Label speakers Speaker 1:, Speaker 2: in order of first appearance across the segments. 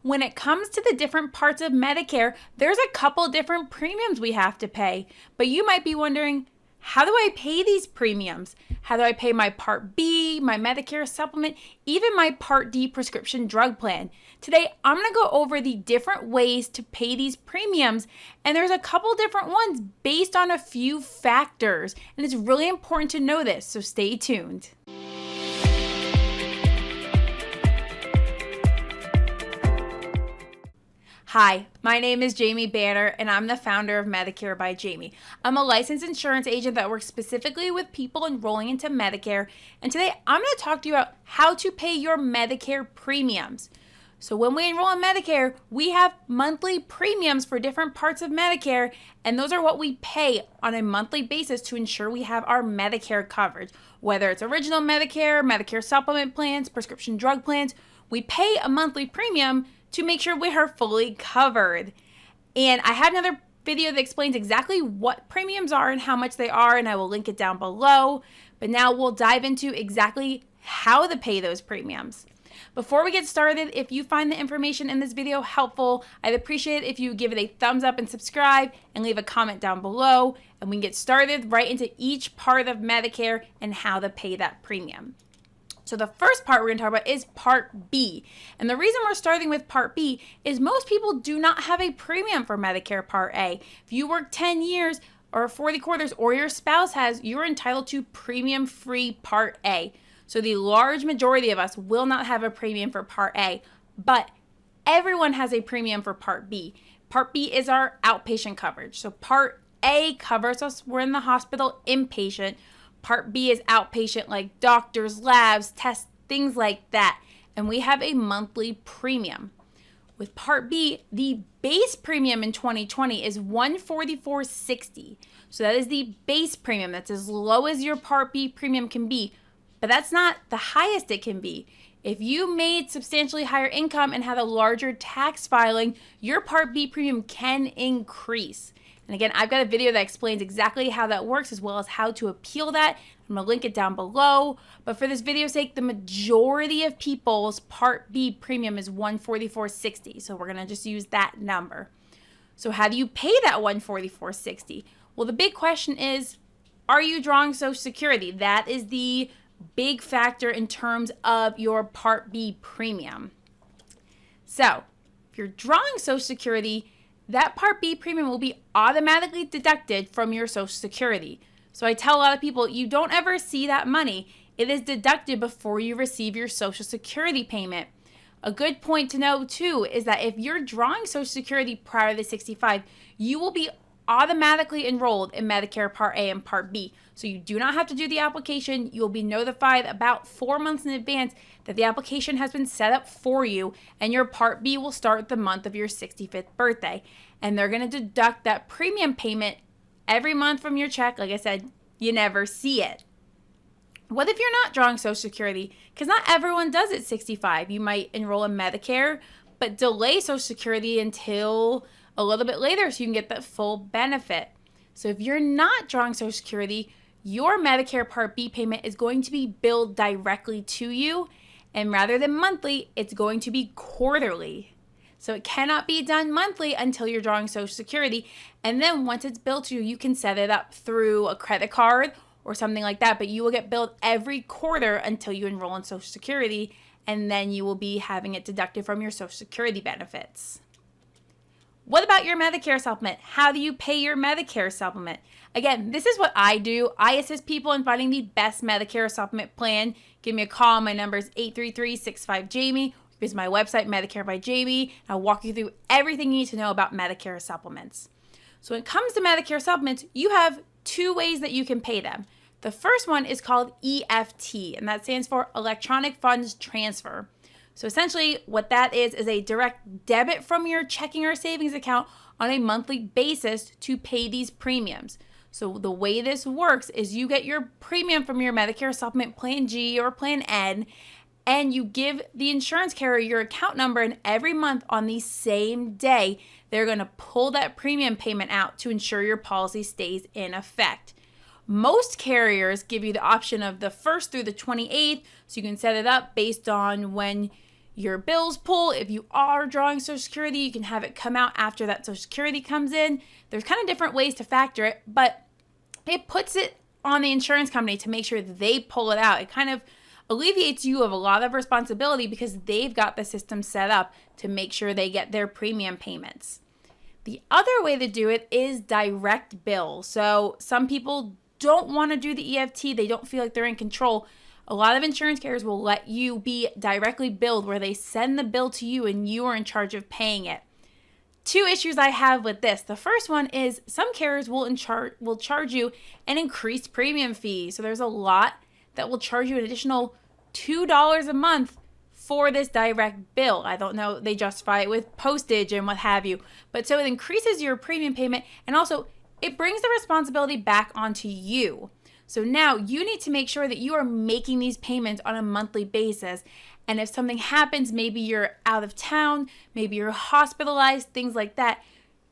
Speaker 1: When it comes to the different parts of Medicare, there's a couple different premiums we have to pay. But you might be wondering, how do I pay these premiums? How do I pay my Part B, my Medicare Supplement, even my Part D prescription drug plan? Today, I'm going to go over the different ways to pay these premiums, and there's a couple different ones based on a few factors, and it's really important to know this, so stay tuned. Hi, my name is Jamie Banner, and I'm the founder of Medicare by Jamie. I'm a licensed insurance agent that works specifically with people enrolling into Medicare, and today I'm going to talk to you about how to pay your Medicare premiums. So when we enroll in Medicare, we have monthly premiums for different parts of Medicare, and those are what we pay on a monthly basis to ensure we have our Medicare coverage. Whether it's original Medicare, Medicare Supplement plans, prescription drug plans, we pay a monthly premium to make sure we are fully covered. And I have another video that explains exactly what premiums are and how much they are, and I will link it down below. But now we'll dive into exactly how to pay those premiums. Before we get started, if you find the information in this video helpful, I'd appreciate it if you give it a thumbs up and subscribe and leave a comment down below, and we can get started right into each part of Medicare and how to pay that premium. So the first part we're going to talk about is Part B. And the reason we're starting with Part B is most people do not have a premium for Medicare Part A. If you work 10 years or 40 quarters or your spouse has, you're entitled to premium-free Part A. So the large majority of us will not have a premium for Part A, but everyone has a premium for Part B. Part B is our outpatient coverage. So Part A covers us, we're in the hospital inpatient. Part B is outpatient, like doctors, labs, tests, things like that. And we have a monthly premium. With Part B, the base premium in 2020 is $144.60. So that is the base premium. That's as low as your Part B premium can be. But that's not the highest it can be. If you made substantially higher income and had a larger tax filing, your Part B premium can increase. And again, I've got a video that explains exactly how that works as well as how to appeal that. I'm going to link it down below. But for this video's sake, the majority of people's Part B premium is $144.60. So we're going to just use that number. So how do you pay that $144.60? Well, the big question is, are you drawing Social Security? That is the big factor in terms of your Part B premium. So if you're drawing Social Security, that Part B premium will be automatically deducted from your Social Security. So I tell a lot of people, you don't ever see that money. It is deducted before you receive your Social Security payment. A good point to know too is that if you're drawing Social Security prior to 65, you will be automatically enrolled in Medicare Part A and Part B. So you do not have to do the application. You will be notified about 4 months in advance that the application has been set up for you, and your Part B will start the month of your 65th birthday. And they're going to deduct that premium payment every month from your check. Like I said, you never see it. What if you're not drawing Social Security? Because not everyone does at 65. You might enroll in Medicare, but delay Social Security until a little bit later so you can get that full benefit. So if you're not drawing Social Security, your Medicare Part B payment is going to be billed directly to you, and rather than monthly, it's going to be quarterly. So it cannot be done monthly until you're drawing Social Security, and then once it's billed to you, you can set it up through a credit card or something like that, but you will get billed every quarter until you enroll in Social Security, and then you will be having it deducted from your Social Security benefits. What about your Medicare supplement? How do you pay your Medicare supplement? Again, this is what I do. I assist people in finding the best Medicare supplement plan. Give me a call. My number is 833-65-JAMIE. Visit my website, Medicare by Jamie. And I'll walk you through everything you need to know about Medicare supplements. So when it comes to Medicare supplements, you have two ways that you can pay them. The first one is called EFT, and that stands for Electronic Funds Transfer. So essentially what that is a direct debit from your checking or savings account on a monthly basis to pay these premiums. So the way this works is you get your premium from your Medicare Supplement Plan G or Plan N, and you give the insurance carrier your account number, and every month on the same day, they're going to pull that premium payment out to ensure your policy stays in effect. Most carriers give you the option of the 1st through the 28th, so you can set it up based on when your bills pull. If you are drawing Social Security, you can have it come out after that Social Security comes in. There's kind of different ways to factor it, but it puts it on the insurance company to make sure they pull it out. It kind of alleviates you of a lot of responsibility because they've got the system set up to make sure they get their premium payments. The other way to do it is direct bill. So some people don't want to do the EFT. They don't feel like they're in control. A lot of insurance carriers will let you be directly billed where they send the bill to you and you are in charge of paying it. Two issues I have with this. The first one is some carriers will charge you an increased premium fee. So there's a lot that will charge you an additional $2 a month for this direct bill. I don't know, they justify it with postage and what have you. But so it increases your premium payment, and also it brings the responsibility back onto you. So now you need to make sure that you are making these payments on a monthly basis. And if something happens, maybe you're out of town, maybe you're hospitalized, things like that,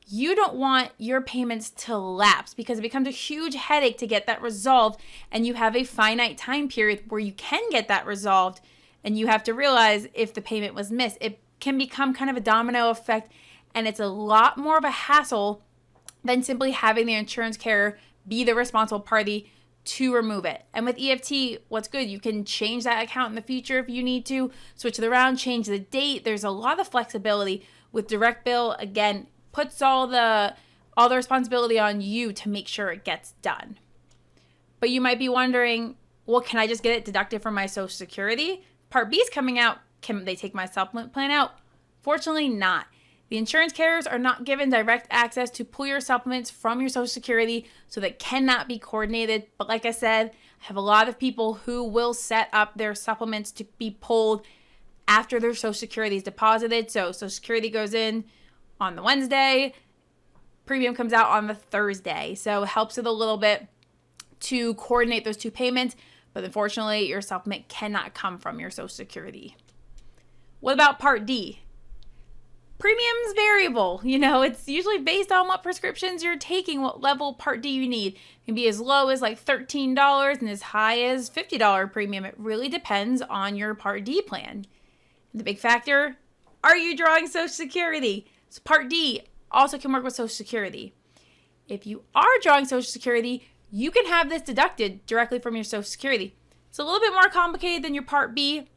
Speaker 1: you don't want your payments to lapse because it becomes a huge headache to get that resolved, and you have a finite time period where you can get that resolved, and you have to realize if the payment was missed. It can become kind of a domino effect, and it's a lot more of a hassle than simply having the insurance carrier be the responsible party to remove it. And with EFT, what's good, you can change that account in the future if you need to, switch it around, change the date. There's a lot of flexibility. With direct bill, again, puts all the responsibility on you to make sure it gets done. But you might be wondering, well, can I just get it deducted from my Social Security? Part B is coming out. Can they take my supplement plan out? Fortunately not. The insurance carriers are not given direct access to pull your supplements from your Social Security, so that cannot be coordinated. But like I said, I have a lot of people who will set up their supplements to be pulled after their Social Security is deposited. So Social Security goes in on the Wednesday, premium comes out on the Thursday. So it helps it a little bit to coordinate those two payments, but unfortunately your supplement cannot come from your Social Security. What about Part D? Premium's variable. It's usually based on what prescriptions you're taking, what level Part D you need. It can be as low as like $13 and as high as $50 premium. It really depends on your Part D plan. The big factor, are you drawing Social Security? So Part D also can work with Social Security. If you are drawing Social Security, you can have this deducted directly from your Social Security. It's a little bit more complicated than your Part B.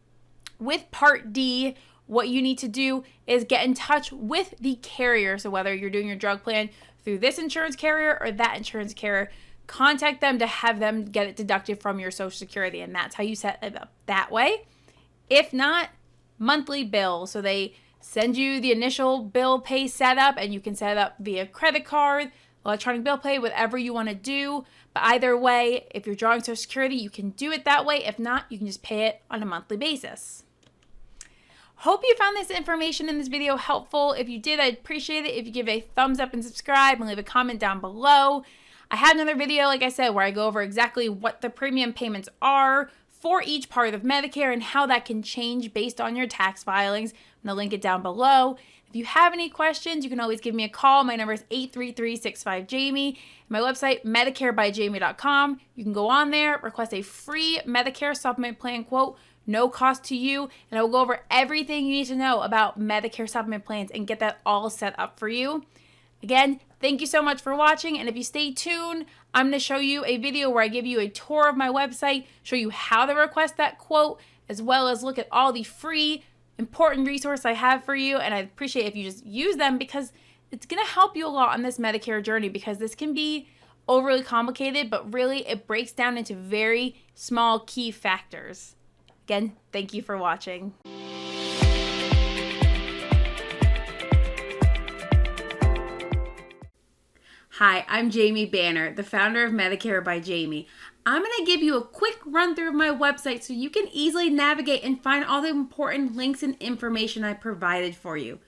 Speaker 1: With Part D, what you need to do is get in touch with the carrier. So whether you're doing your drug plan through this insurance carrier or that insurance carrier, contact them to have them get it deducted from your Social Security. And that's how you set it up that way. If not, monthly bill. So they send you the initial bill pay setup, and you can set it up via credit card, electronic bill pay, whatever you want to do. But either way, if you're drawing Social Security, you can do it that way. If not, you can just pay it on a monthly basis. Hope you found this information in this video helpful. If you did, I'd appreciate it if you give a thumbs up and subscribe and leave a comment down below. I had another video, like I said, where I go over exactly what the premium payments are for each part of Medicare and how that can change based on your tax filings. I'm going to link it down below. If you have any questions, you can always give me a call. My number is 833-65-JAMIE. My website, medicarebyjamie.com. You can go on there, request a free Medicare Supplement Plan quote, no cost to you, and I will go over everything you need to know about Medicare Supplement Plans and get that all set up for you. Again, thank you so much for watching, and if you stay tuned, I'm going to show you a video where I give you a tour of my website, show you how to request that quote, as well as look at all the free, important resources I have for you, and I'd appreciate if you just use them because it's going to help you a lot on this Medicare journey, because this can be overly complicated, but really it breaks down into very small key factors. Again, thank you for watching. Hi, I'm Jamie Banner, the founder of Medicare by Jamie. I'm going to give you a quick run through of my website so you can easily navigate and find all the important links and information I provided for you.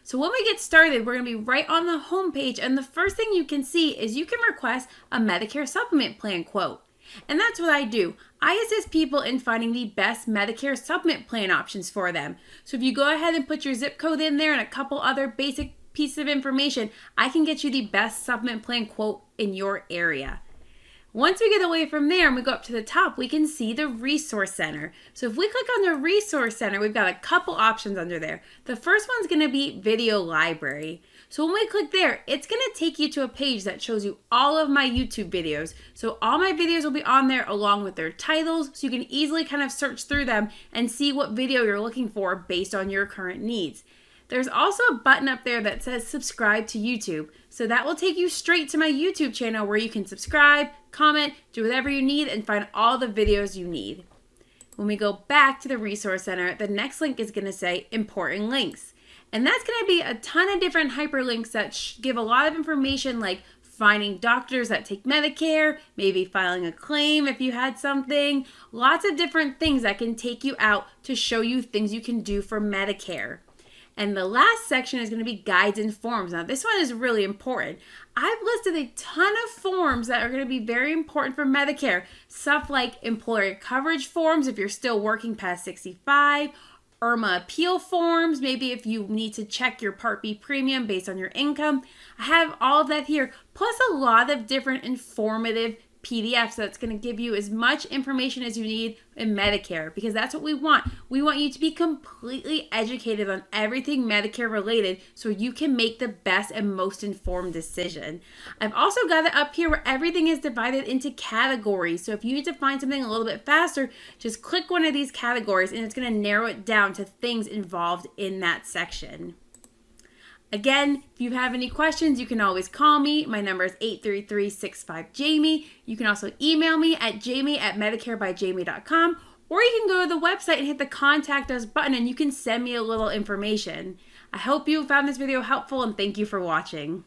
Speaker 1: So when we get started, we're going to be right on the home page, and the first thing you can see is you can request a Medicare Supplement Plan quote. And that's what I do. I assist people in finding the best Medicare Supplement Plan options for them. So if you go ahead and put your zip code in there and a couple other basic pieces of information, I can get you the best supplement plan quote in your area. Once we get away from there and we go up to the top, we can see the Resource Center. So if we click on the Resource Center, we've got a couple options under there. The first one's going to be Video Library. So when we click there, it's going to take you to a page that shows you all of my YouTube videos. So all my videos will be on there along with their titles, so you can easily kind of search through them and see what video you're looking for based on your current needs. There's also a button up there that says subscribe to YouTube. So that will take you straight to my YouTube channel where you can subscribe, comment, do whatever you need, and find all the videos you need. When we go back to the Resource Center, the next link is going to say important links. And that's going to be a ton of different hyperlinks that give a lot of information like finding doctors that take Medicare, maybe filing a claim if you had something, lots of different things that can take you out to show you things you can do for Medicare. And the last section is going to be guides and forms. Now, this one is really important. I've listed a ton of forms that are going to be very important for Medicare. Stuff like employer coverage forms if you're still working past 65, IRMA appeal forms, maybe if you need to check your Part B premium based on your income. I have all of that here, plus a lot of different informative PDFs that's going to give you as much information as you need in Medicare, because that's what we want. We want you to be completely educated on everything Medicare related so you can make the best and most informed decision. I've also got it up here where everything is divided into categories. So if you need to find something a little bit faster, just click one of these categories and it's going to narrow it down to things involved in that section. Again, if you have any questions, you can always call me. My number is 833-65-JAMIE. You can also email me at jamie@medicarebyjamie.com, or you can go to the website and hit the Contact Us button and you can send me a little information. I hope you found this video helpful and thank you for watching.